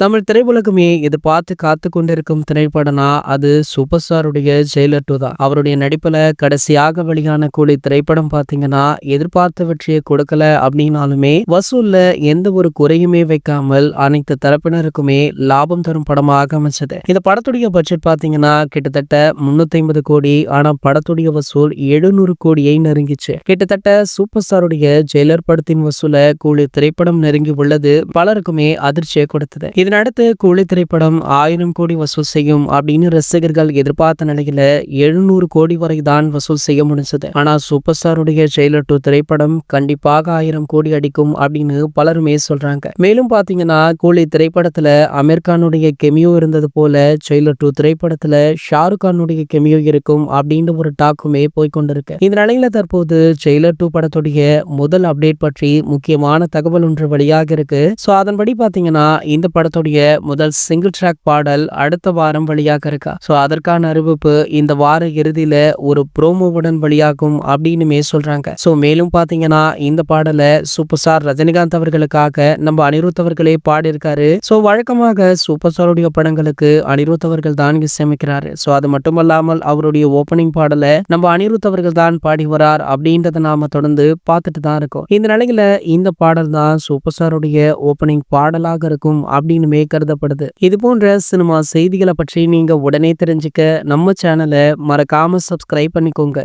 தமிழ் திரையுலகமே எதிர்பார்த்து காத்து கொண்டிருக்கும் திரைப்படம்னா அது சூப்பர் ஸ்டாருடைய ஜெயிலர் 2 தான். அவருடைய நடிப்புல கடைசியாக வெளியான கூலி திரைப்படம் பாத்தீங்கன்னா எதிர்பார்த்த வெற்றியை கொடுக்கல அப்படின்னாலுமே வசூல்ல எந்த ஒரு குறையுமே வைக்காமல் அனைத்து தரப்பினருக்குமே லாபம் தரும் படமாக அமைச்சது. இந்த படத்துடைய பட்ஜெட் பாத்தீங்கன்னா கிட்டத்தட்ட 350 கோடி. ஆனா படத்துடைய வசூல் 700 கோடியை நெருங்கிச்சு. கிட்டத்தட்ட சூப்பர் ஸ்டாருடைய ஜெயிலர் படத்தின் வசூல கூலி திரைப்படம் நெருங்கி உள்ளது பலருக்குமே அதிர்ச்சியை கொடுத்தது. இதனடுத்து கூலி திரைப்படம் 1000 கோடி வசூல் செய்யும் அப்படின்னு ரசிகர்கள் எதிர்பார்த்த நிலையில 700 கோடி வரை தான் வசூல் செய்ய முடிஞ்சது. ஆனா சூப்பர் ஸ்டாருடைய ஜெயிலர் 2 திரைப்படம் கண்டிப்பாக 1000 கோடி அடிக்கும் அப்படின்னு பலருமே சொல்றாங்க. மேலும் பாத்தீங்கன்னா கூலி திரைப்படத்துல அமீர் கானுடைய கெமியோ இருந்தது போல ஜெயிலர் 2 திரைப்படத்துல ஷாருக் கானுடைய கெமியோ இருக்கும் அப்படின்னு ஒரு டாக்குமே போய்கொண்டிருக்கு. இந்த நிலையில தற்போது ஜெயிலர் 2 படத்துடைய முதல் அப்டேட் பற்றி முக்கியமான தகவல் ஒன்று வெளியாக இருக்கு. சோ அதன்படி பாத்தீங்கன்னா இந்த படத்துடைய முதல் சிங்கிள் ட்ராக் பாடல் அடுத்த வாரம் வெளியாக இருக்கா. சோ அதற்கான அறிவிப்பு இந்த வார இறுதியில ஒரு ப்ரோமோவுடன் வெளியாகும் அப்படின்னுமே சொல்றாங்க. சோ மேலும் பாத்தீங்கன்னா இந்த பாடலை சூப்பர் ஸ்டார் ரஜினிகாந்த் அவர்களுக்காக நம்ம அனிருத் அவர்களே பாடியிருக்காரு. சோ வழக்கமாக சூப்பர் ஸ்டாருடைய படங்களுக்கு அனிருத் அவர்கள் தான் இசையமைக்கிறாரு. சோ அது மட்டுமல்லாமல் அவருடைய ஓப்பனிங் பாடலை நம்ம அனிருத் அவர்கள் தான் பாடி வரார் அப்படின்றத நாம தொடர்ந்து பார்த்துட்டு தான் இருக்கோம். இந்த நிலையில இந்த பாடல் தான் சூப்பர் ஸ்டாருடைய ஓப்பனிங் பாடலாக இருக்கும் அப்படின்னுமே கருதப்படுது. இது போன்ற சினிமா செய்திகளை பற்றி நீங்க உடனே தெரிஞ்சுக்க நம்ம சேனலை மறக்காம சப்ஸ்கிரைப் பண்ணிக்கோங்க.